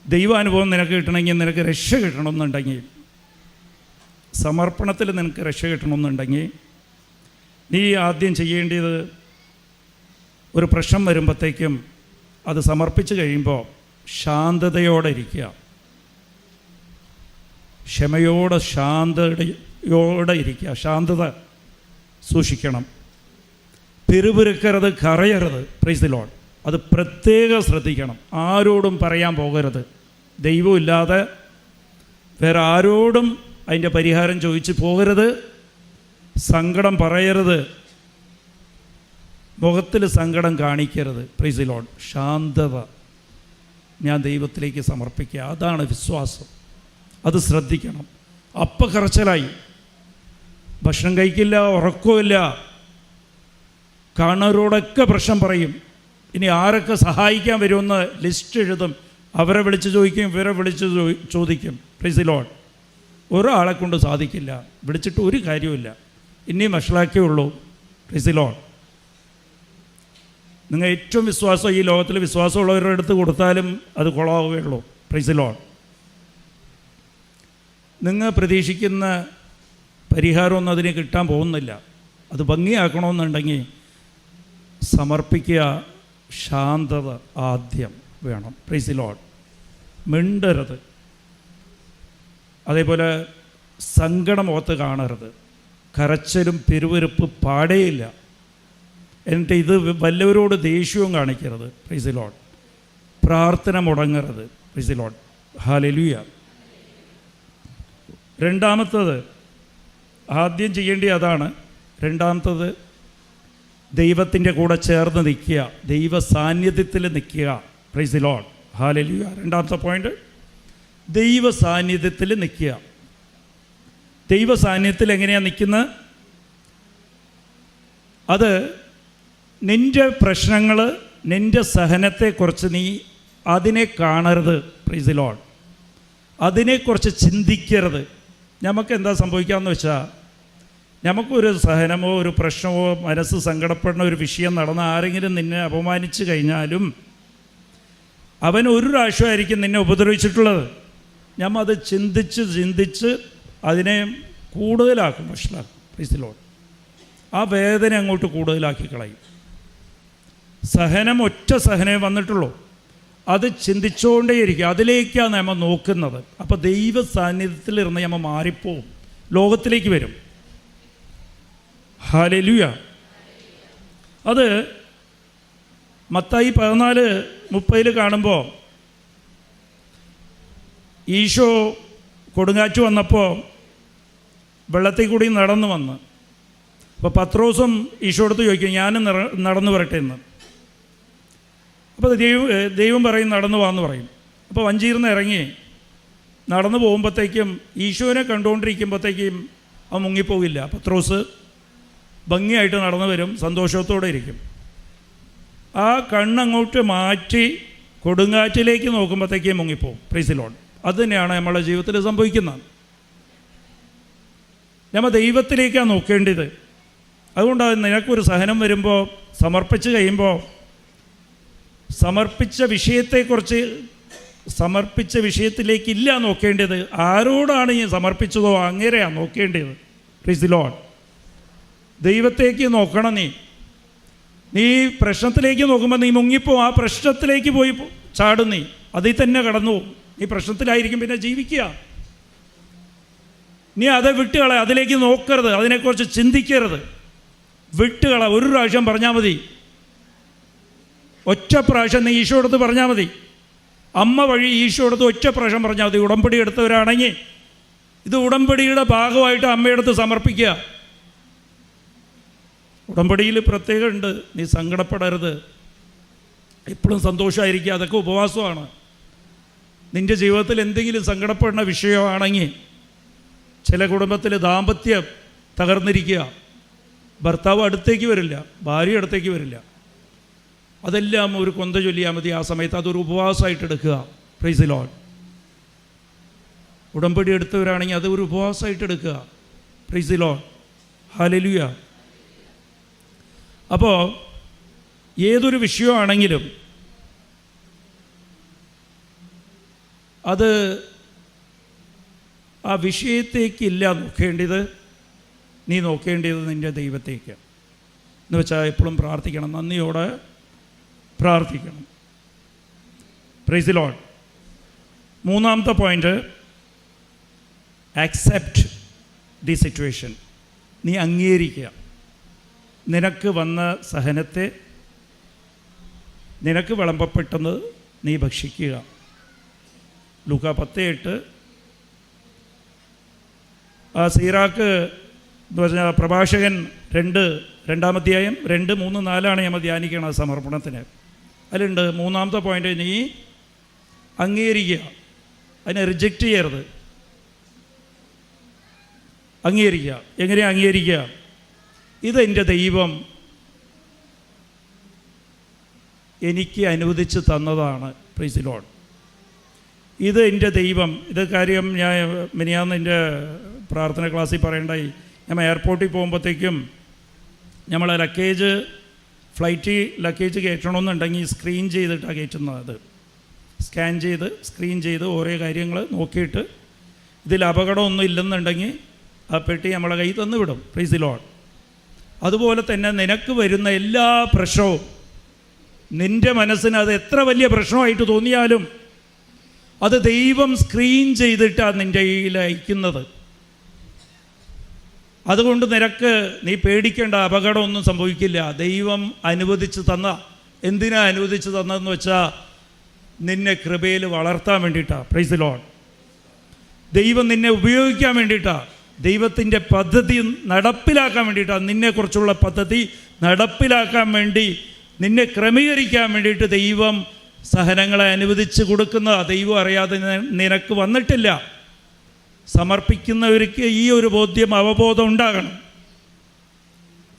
ദൈവാനുഭവം നിനക്ക് കിട്ടണമെങ്കിൽ, നിനക്ക് രക്ഷ കിട്ടണമെന്നുണ്ടെങ്കിൽ, സമർപ്പണത്തിൽ നിനക്ക് രക്ഷ കിട്ടണമെന്നുണ്ടെങ്കിൽ നീ ആദ്യം ചെയ്യേണ്ടത്, ഒരു പ്രശ്നം വരുമ്പോഴത്തേക്കും അത് സമർപ്പിച്ച് കഴിയുമ്പോൾ ശാന്തതയോടെ ഇരിക്കുക. ക്ഷമയോടെ ശാന്തതയോടെ ഇരിക്കുക. ശാന്തത സൂക്ഷിക്കണം. പിറുപിറുക്കരുത്, കരയരുത്. Praise the lord. അത് പ്രത്യേകം ശ്രദ്ധിക്കണം. ആരോടും പറയാൻ പോകരുത്. ദൈവമില്ലാതെ വേറെ ആരോടും അതിൻ്റെ പരിഹാരം ചോദിച്ച് പോകരുത്. സങ്കടം പറയരുത്. മുഖത്തിൽ സങ്കടം കാണിക്കരുത്. Praise the Lord. ശാന്തത. ഞാൻ ദൈവത്തിലേക്ക് സമർപ്പിക്കുക. അതാണ് വിശ്വാസം. അത് ശ്രദ്ധിക്കണം. അപ്പക്കറച്ചലായി, ഭക്ഷണം കഴിക്കില്ല, ഉറക്കമില്ല, കാണുന്നവരോടൊക്കെ പ്രശ്നം പറയും. ഇനി ആരൊക്കെ സഹായിക്കാൻ വരുമെന്ന് ലിസ്റ്റ് എഴുതും. അവരെ വിളിച്ച് ചോദിക്കും, ഇവരെ വിളിച്ച് ചോദിക്കും. Price the Lord. ഒരാളെ കൊണ്ട് സാധിക്കില്ല. വിളിച്ചിട്ട് ഒരു കാര്യമില്ല. ഇനിയും വഷളാക്കേ ഉള്ളൂ. Price the Lord. നിങ്ങൾ ഏറ്റവും വിശ്വാസം ഈ ലോകത്തിൽ വിശ്വാസമുള്ളവരുടെ അടുത്ത് കൊടുത്താലും അത് കൊളാവുകയുള്ളൂ. Price the Lord. നിങ്ങൾ പ്രതീക്ഷിക്കുന്ന പരിഹാരമൊന്നും അതിന് കിട്ടാൻ പോകുന്നില്ല. അത് ഭംഗിയാക്കണമെന്നുണ്ടെങ്കിൽ സമർപ്പിക്കുക, ശാന്തത ആദ്യം വേണം. Price the Lord. മിണ്ടരുത്. അതേപോലെ സങ്കടം മുഖത്ത് കാണരുത്. കരച്ചിലും പിറുവിറുപ്പ് പാടേയില്ല. എന്നിട്ട് ഇത് വല്ലവരോട് ദേഷ്യവും കാണിക്കരുത്. Praise the lord. പ്രാർത്ഥന മുടങ്ങരുത്. Praise the lord. ഹല്ലേലൂയ. രണ്ടാമത്തത്, ആദ്യം ചെയ്യേണ്ടത് അതാണ്. രണ്ടാമത്തത്, ദൈവത്തിൻ്റെ കൂടെ ചേർന്ന് നിൽക്കുക, ദൈവ സാന്നിധ്യത്തിൽ നിൽക്കുക. Price the lord. ഹല്ലേലൂയ. രണ്ടാമത്തെ പോയിന്റ്, ദൈവ സാന്നിധ്യത്തിൽ നിൽക്കുക. ദൈവ സാന്നിധ്യത്തിൽ എങ്ങനെയാണ് നിൽക്കുന്നത്? അത് നിൻ്റെ പ്രശ്നങ്ങൾ, നിൻ്റെ സഹനത്തെക്കുറിച്ച് നീ അതിനെ കാണരുത്. Price the Lord. അതിനെക്കുറിച്ച് ചിന്തിക്കരുത്. നമുക്ക് എന്താ സംഭവിക്കാമെന്ന് വെച്ചാൽ, നമുക്കൊരു സഹനമോ ഒരു പ്രശ്നമോ മനസ്സ് സങ്കടപ്പെടുന്ന ഒരു വിഷയം നടന്ന ആരെങ്കിലും നിന്നെ അപമാനിച്ചു കഴിഞ്ഞാലും അവൻ ഒരു പ്രാവശ്യമായിരിക്കും നിന്നെ ഉപദ്രവിച്ചിട്ടുള്ളത്. നമ്മൾ അത് ചിന്തിച്ച് അതിനെ കൂടുതലാക്കും, വഷളാക്കും. Praise the lord. ആ വേദന അങ്ങോട്ട് കൂടുതലാക്കി കളയും. സഹനം ഒറ്റ സഹനമേ വന്നിട്ടുള്ളൂ. അത് ചിന്തിച്ചുകൊണ്ടേയിരിക്കും. അതിലേക്കാണ് നമ്മൾ നോക്കുന്നത്. അപ്പോൾ ദൈവ സാന്നിധ്യത്തിലിരുന്ന് നമ്മൾ മാറിപ്പോവും, ലോകത്തിലേക്ക് വരും. ഹല്ലേലൂയ. അത് മത്തായി 14:30 കാണുമ്പോൾ ഈശോ കൊടുങ്കാറ്റ് വന്നപ്പോൾ വെള്ളത്തിൽ കൂടി നടന്നു വന്ന്, അപ്പോൾ പത്രോസും ഈശോ അടുത്ത് ചോദിക്കും, ഞാനും നടന്നു വരട്ടെ എന്ന്. അപ്പോൾ ദൈവം പറയും നടന്നു വാന്ന് പറയും. അപ്പോൾ വഞ്ചിയിരുന്ന് ഇറങ്ങി നടന്നു പോകുമ്പോഴത്തേക്കും ഈശോനെ കണ്ടുകൊണ്ടിരിക്കുമ്പോഴത്തേക്കും അവൻ മുങ്ങിപ്പോകില്ല. പത്രോസ് ഭംഗിയായിട്ട് നടന്നു വരും, സന്തോഷത്തോടെ ഇരിക്കും. ആ കണ്ണങ്ങോട്ട് മാറ്റി കൊടുങ്കാറ്റിലേക്ക് നോക്കുമ്പോഴത്തേക്കും മുങ്ങിപ്പോവും. Price the lord. അത് തന്നെയാണ് നമ്മുടെ ജീവിതത്തിൽ സംഭവിക്കുന്നത്. നമ്മൾ ദൈവത്തിലേക്കാണ് നോക്കേണ്ടത്. അതുകൊണ്ടാണ് നിനക്കൊരു സഹനം വരുമ്പോൾ, സമർപ്പിച്ച് കഴിയുമ്പോൾ, സമർപ്പിച്ച വിഷയത്തിലേക്കില്ല നോക്കേണ്ടത്. ആരോടാണ് നീ സമർപ്പിച്ചതോ അങ്ങനെയാണ് നോക്കേണ്ടത്. Price the Lord. ദൈവത്തേക്ക് നോക്കണം. നീ പ്രശ്നത്തിലേക്ക് നോക്കുമ്പോൾ നീ മുങ്ങിപ്പോവും. ആ പ്രശ്നത്തിലേക്ക് പോയി ചാടും. നീ അതിൽ തന്നെ കടന്നു പോകും. നീ പ്രശ്നത്തിലായിരിക്കും പിന്നെ ജീവിക്കുക. നീ അത് വിട്ടുകള. അതിലേക്ക് നോക്കരുത്, അതിനെക്കുറിച്ച് ചിന്തിക്കരുത്. വിട്ടുകള. ഒരു പ്രാവശ്യം പറഞ്ഞാൽ മതി. ഒറ്റ പ്രാവശ്യം നീ ഈശോ എടുത്ത് പറഞ്ഞാൽ മതി. അമ്മ വഴി ഈശോ എടുത്ത് ഒറ്റ പ്രാവശ്യം പറഞ്ഞാൽ മതി. ഉടമ്പടി എടുത്തവരാണെങ്കിൽ ഇത് ഉടമ്പടിയുടെ ഭാഗമായിട്ട് അമ്മയെടുത്ത് സമർപ്പിക്കുക. ഉടമ്പടിയിൽ പ്രത്യേകമുണ്ട്, നീ സങ്കടപ്പെടരുത്, എപ്പോഴും സന്തോഷമായിരിക്കുക. അതൊക്കെ ഉപവാസമാണ്. നിൻ്റെ ജീവിതത്തിൽ എന്തെങ്കിലും സങ്കടപ്പെടുന്ന വിഷയമാണെങ്കിൽ, ചില കുടുംബത്തിൽ ദാമ്പത്യം തകർന്നിരിക്കുക, ഭർത്താവ് അടുത്തേക്ക് വരില്ല, ഭാര്യ അടുത്തേക്ക് വരില്ല, അതെല്ലാം ഒരു കൊന്ത ചൊല്ലിയാൽ മതി. ആ സമയത്ത് അതൊരു ഉപവാസമായിട്ട് എടുക്കുക. Price the Lord. ഉടമ്പടി എടുത്തവരാണെങ്കിൽ അത് ഒരു ഉപവാസമായിട്ട് എടുക്കുക. Price the lord. ഹല്ലേലൂയ. അപ്പോൾ ഏതൊരു വിഷയമാണെങ്കിലും അത് ആ വിഷയത്തേക്കില്ല നോക്കേണ്ടത്. നീ നോക്കേണ്ടത് നിൻ്റെ ദൈവത്തേക്ക് എന്ന് വെച്ചാൽ എപ്പോഴും പ്രാർത്ഥിക്കണം, നന്ദിയോടെ പ്രാർത്ഥിക്കണം. Price the Lord. മൂന്നാമത്തെ പോയിൻ്റ്, ആക്സെപ്റ്റ് ദി സിറ്റുവേഷൻ. നീ അംഗീകരിക്കുക. നിനക്ക് വന്ന സഹനത്തെ, നിനക്ക് വിളമ്പപ്പെട്ടത് നീ ഭക്ഷിക്കുക. ലൂക്കാ 10:8. ആ സീറാക്ക് എന്ന് പറഞ്ഞാൽ പ്രഭാഷകൻ 2-2 അധ്യായം 2, 3, 4 നമ്മൾ ധ്യാനിക്കണം സമർപ്പണത്തിന്. അതിലുണ്ട് മൂന്നാമത്തെ പോയിൻ്റ്, നീ അംഗീകരിക്കുക. അതിനെ റിജക്റ്റ് ചെയ്യരുത്. അംഗീകരിക്കുക. എങ്ങനെയാണ് അംഗീകരിക്കുക? ഇതെൻ്റെ ദൈവം എനിക്ക് അനുവദിച്ച് തന്നതാണ്. Price the Lord. ഇത് എൻ്റെ ദൈവം. ഇത് കാര്യം ഞാൻ മിനിയാന്ന് എൻ്റെ പ്രാർത്ഥന ക്ലാസ്സിൽ പറയണ്ടായി. ഞാൻ എയർപോർട്ടിൽ പോകുമ്പോഴത്തേക്കും നമ്മൾ ഫ്ലൈറ്റിൽ ലഗേജ് കയറ്റണമെന്നുണ്ടെങ്കിൽ സ്ക്രീൻ ചെയ്തിട്ടാണ് കയറ്റുന്നത്. അത് സ്ക്രീൻ ചെയ്ത് ഓരോ കാര്യങ്ങൾ നോക്കിയിട്ട് ഇതിൽ അപകടമൊന്നും ഇല്ലെന്നുണ്ടെങ്കിൽ ആ പെട്ടി നമ്മളെ കയ്യിൽ തന്നു വിടും. Price the Lord. അതുപോലെ തന്നെ നിനക്ക് വരുന്ന എല്ലാ പ്രശ്നവും നിൻ്റെ മനസ്സിന് അത് എത്ര വലിയ പ്രശ്നമായിട്ട് തോന്നിയാലും അത് ദൈവം സ്ക്രീൻ ചെയ്തിട്ടാണ് നിൻ്റെ കയ്യിൽ അയക്കുന്നത്. അതുകൊണ്ട് നീ പേടിക്കേണ്ട, അപകടമൊന്നും സംഭവിക്കില്ല. ദൈവം അനുവദിച്ച് എന്തിനാ അനുവദിച്ച് തന്നതെന്ന് വെച്ചാൽ നിന്നെ കൃപയിൽ വളർത്താൻ വേണ്ടിയിട്ടാണ്. Price the Lord. ദൈവം നിന്നെ ഉപയോഗിക്കാൻ വേണ്ടിയിട്ടാണ്. ദൈവത്തിൻ്റെ പദ്ധതി നടപ്പിലാക്കാൻ വേണ്ടിയിട്ടാണ്. നിന്നെക്കുറിച്ചുള്ള പദ്ധതി നടപ്പിലാക്കാൻ വേണ്ടി, നിന്നെ ക്രമീകരിക്കാൻ വേണ്ടിയിട്ട് ദൈവം സഹനങ്ങളെ അനുവദിച്ച് കൊടുക്കുന്ന ദൈവം അറിയാതെ നിനക്ക് വന്നിട്ടില്ല. സമർപ്പിക്കുന്നവർക്ക് ഈ ഒരു അവബോധം ഉണ്ടാകണം.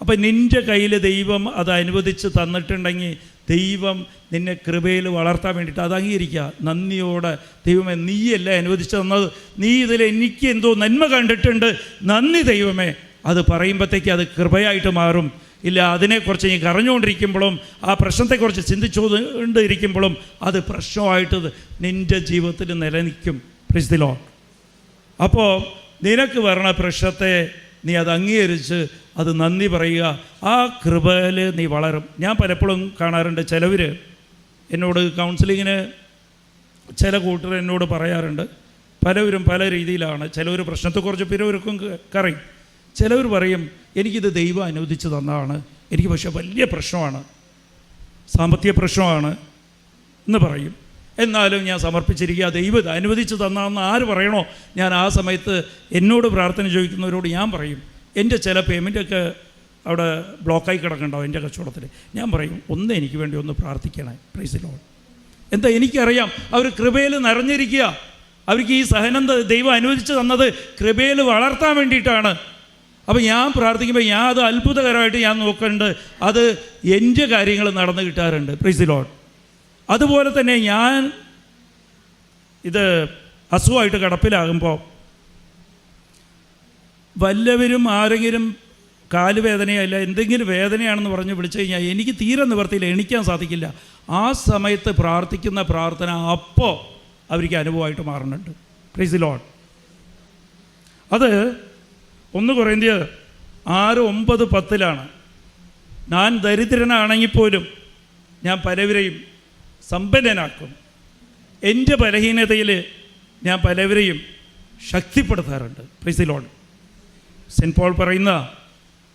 അപ്പം നിൻ്റെ കയ്യിൽ ദൈവം അത് അനുവദിച്ച് തന്നിട്ടുണ്ടെങ്കിൽ ദൈവം നിന്നെ കൃപയിൽ വളർത്താൻ വേണ്ടിയിട്ട് അത് അംഗീകരിക്കുക. നന്ദിയോടെ, ദൈവമേ നീയല്ലേ അനുവദിച്ച് തന്നത്, നീ ഇതിൽ എനിക്ക് എന്തോ നന്മ കണ്ടിട്ടുണ്ട്, നന്ദി ദൈവമേ. അത് പറയുമ്പോഴത്തേക്ക് അത് കൃപയായിട്ട് മാറും. ഇല്ല, അതിനെക്കുറിച്ച് നീ കരഞ്ഞുകൊണ്ടിരിക്കുമ്പോഴും ആ പ്രശ്നത്തെക്കുറിച്ച് ചിന്തിച്ചുകൊണ്ടിരിക്കുമ്പോഴും അത് പ്രശ്നമായിട്ട് നിൻ്റെ ജീവിതത്തിൽ നിലനിൽക്കും. Price the Lord. അപ്പോൾ നിനക്ക് വരണ പ്രശ്നത്തെ നീ അത് അംഗീകരിച്ച് അത് നന്ദി പറയുക. ആ കൃപയിൽ നീ വളരും. ഞാൻ പലപ്പോഴും കാണാറുണ്ട്, ചിലവർ എന്നോട് കൗൺസിലിങ്ങിന് ചില കൂട്ടർ എന്നോട് പറയാറുണ്ട്. പലവരും പല രീതിയിലാണ്. ചിലവർ പ്രശ്നത്തെക്കുറിച്ച് പിറവർക്കും കറിയും. ചിലവർ പറയും എനിക്കിത് ദൈവം അനുവദിച്ച് തന്നതാണ്, എനിക്ക് പക്ഷേ വലിയ പ്രശ്നമാണ്, സാമ്പത്തിക പ്രശ്നമാണ് എന്ന് പറയും. എന്നാലും ഞാൻ സമർപ്പിച്ചിരിക്കുക, ദൈവം അനുവദിച്ച് തന്നാന്ന് ആര് പറയണോ, ഞാൻ ആ സമയത്ത് എന്നോട് പ്രാർത്ഥന ചോദിക്കുന്നവരോട് ഞാൻ പറയും, എൻ്റെ ചില പേയ്മെൻറ്റൊക്കെ അവിടെ ബ്ലോക്കായി കിടക്കണ്ടാവും എൻ്റെ കച്ചവടത്തിൽ. ഞാൻ പറയും ഒന്ന് എനിക്ക് വേണ്ടി ഒന്ന് പ്രാർത്ഥിക്കണേ. Price the Lord. എന്താ, എനിക്കറിയാം അവർ കൃപയിൽ നിറഞ്ഞിരിക്കുക. അവർക്ക് ഈ സഹനം ദൈവം അനുവദിച്ച് തന്നത് കൃപയിൽ വളർത്താൻ വേണ്ടിയിട്ടാണ്. അപ്പോൾ ഞാൻ പ്രാർത്ഥിക്കുമ്പോൾ ഞാൻ അത് അത്ഭുതകരമായിട്ട് ഞാൻ നോക്കുന്നുണ്ട്, അത് എൻ്റെ കാര്യങ്ങൾ നടന്നു കിട്ടാറുണ്ട്. Price the Lord. അതുപോലെ തന്നെ ഞാൻ ഇത് അസുഖമായിട്ട് കിടപ്പിലാകുമ്പോൾ വല്ലവരും ആരെങ്കിലും കാലുവേദനയല്ല എന്തെങ്കിലും വേദനയാണെന്ന് പറഞ്ഞ് വിളിച്ചു കഴിഞ്ഞാൽ എനിക്ക് തീരെ നിവർത്തിയില്ല, എണിക്കാൻ സാധിക്കില്ല. ആ സമയത്ത് പ്രാർത്ഥിക്കുന്ന പ്രാർത്ഥന അപ്പോൾ അവർക്ക് അനുഭവമായിട്ട് മാറുന്നുണ്ട്. Price the lord. അത് 1 കൊരിന്ത്യർ 6:9-10 ഞാൻ ദരിദ്രനാണെങ്കിൽ പോലും ഞാൻ പലവരെയും സമ്പന്നനാക്കും, എൻ്റെ ബലഹീനതയിൽ ഞാൻ പലവരെയും ശക്തിപ്പെടുത്താറുണ്ട്. Praise the lord. Saint Paul പറയുന്ന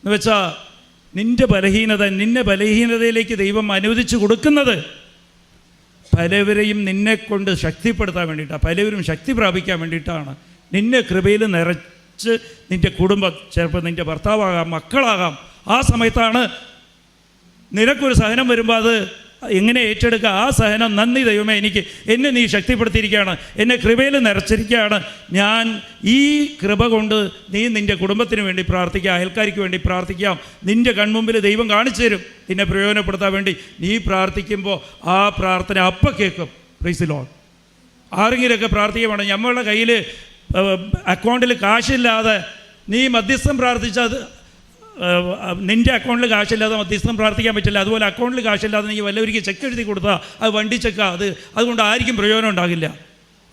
എന്ന് വെച്ചാൽ നിൻ്റെ ബലഹീനതയിലേക്ക് ദൈവം അനുവദിച്ച് കൊടുക്കുന്നത് പലവരെയും നിന്നെക്കൊണ്ട് ശക്തിപ്പെടുത്താൻ വേണ്ടിയിട്ടാണ്, പലവരും ശക്തി പ്രാപിക്കാൻ വേണ്ടിയിട്ടാണ്. നിന്നെ കൃപയിൽ നിറച്ച് നിൻ്റെ കുടുംബം, ചിലപ്പോൾ നിൻ്റെ ഭർത്താവാകാം, മക്കളാകാം, ആ സമയത്താണ് നിനക്കൊരു സഹനം വരുമ്പോൾ അത് എങ്ങനെ ഏറ്റെടുക്കുക. ആ സഹനം, നന്ദി ദൈവമേ, എന്നെ നീ ശക്തിപ്പെടുത്തിയിരിക്കുകയാണ്, എന്നെ കൃപയിൽ നിറച്ചിരിക്കുകയാണ്. ഞാൻ ഈ കൃപ കൊണ്ട് നീ നിൻ്റെ കുടുംബത്തിന് വേണ്ടി പ്രാർത്ഥിക്കുക, അയൽക്കാർക്ക് വേണ്ടി പ്രാർത്ഥിക്കാം. നിൻ്റെ കൺമുമ്പിൽ ദൈവം കാണിച്ചു തരും നിന്നെ പ്രയോജനപ്പെടുത്താൻ വേണ്ടി. നീ പ്രാർത്ഥിക്കുമ്പോൾ ആ പ്രാർത്ഥന അപ്പം കേൾക്കും. Price the Lord. ആരെങ്കിലുമൊക്കെ പ്രാർത്ഥിക്കുകയാണ്, നമ്മളുടെ കയ്യിൽ അക്കൗണ്ടിൽ കാശില്ലാതെ നീ മധ്യസ്ഥം പ്രാർത്ഥിച്ചത്, നിൻ്റെ അക്കൗണ്ടിൽ കാശില്ലാതെ മധ്യസ്ഥം പ്രാർത്ഥിക്കാൻ പറ്റില്ല. അതുപോലെ അക്കൗണ്ടിൽ കാശില്ലാതെ നീ വല്ലവർക്ക് ചെക്ക് എഴുതി കൊടുത്താൽ അത് വണ്ടി ചെക്കാണ്, അതുകൊണ്ട് ആർക്കും പ്രയോജനം ഉണ്ടാകില്ല.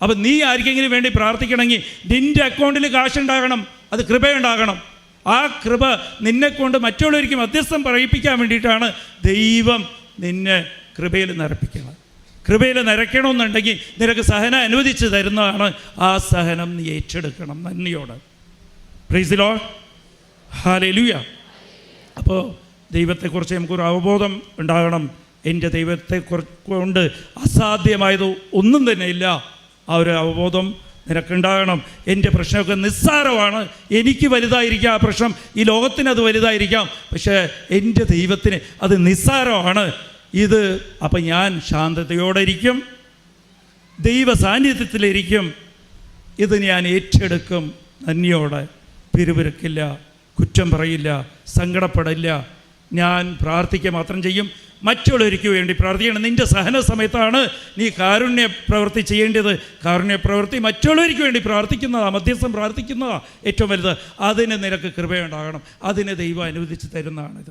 അപ്പം നീ ആർക്കെങ്കിലും വേണ്ടി പ്രാർത്ഥിക്കണമെങ്കിൽ നിൻ്റെ അക്കൗണ്ടിൽ കാശുണ്ടാകണം, അത് കൃപയുണ്ടാകണം. ആ കൃപ നിന്നെക്കൊണ്ട് മറ്റുള്ളവർക്ക് മധ്യസ്ഥം പറയിപ്പിക്കാൻ വേണ്ടിയിട്ടാണ് ദൈവം നിന്നെ കൃപയിൽ നിറപ്പിക്കുന്നത്. കൃപയിൽ നിറയ്ക്കണമെന്നുണ്ടെങ്കിൽ നിനക്ക് സഹനം അനുവദിച്ച് തരുന്നതാണ്. ആ സഹനം നീ ഏറ്റെടുക്കണം നന്ദിയോടെ. Price the lord. ഹല്ലേലൂയ. അപ്പോൾ ദൈവത്തെക്കുറിച്ച് നമുക്കൊരു അവബോധം ഉണ്ടാകണം. എൻ്റെ ദൈവത്തെക്കുറിച്ച് അസാധ്യമായത് ഒന്നും തന്നെ ഇല്ല. ആ ഒരു അവബോധം നിനക്കുണ്ടാകണം. എൻ്റെ പ്രശ്നമൊക്കെ നിസ്സാരമാണ്, എനിക്ക് വലുതായിരിക്കാം ആ പ്രശ്നം, ഈ ലോകത്തിന് അത് വലുതായിരിക്കാം, പക്ഷേ എൻ്റെ ദൈവത്തിന് അത് നിസ്സാരമാണ്. അപ്പം ഞാൻ ശാന്തതയോടെ ഇരിക്കും, ദൈവ സാന്നിധ്യത്തിലിരിക്കും. ഇത് ഞാൻ ഏറ്റെടുക്കും നന്ദിയോടെ. പിറുപിറുക്കില്ല, കുറ്റം പറയില്ല, സങ്കടപ്പെടില്ല. ഞാൻ പ്രാർത്ഥിക്കുക മാത്രം ചെയ്യും. മറ്റുള്ളവർക്ക് വേണ്ടി പ്രാർത്ഥിക്കണം. നിൻ്റെ സഹന സമയത്താണ് നീ കാരുണ്യ പ്രവൃത്തി ചെയ്യേണ്ടത്. കാരുണ്യ പ്രവൃത്തി മറ്റുള്ളവർക്ക് വേണ്ടി പ്രാർത്ഥിക്കുന്നതാണ്, മധ്യസ്ഥം പ്രാർത്ഥിക്കുന്നതാണ് ഏറ്റവും വലുത്. അതിന് നിനക്ക് കൃപയുണ്ടാകണം. അതിന് ദൈവം അനുവദിച്ച് തരുന്നതാണിത്.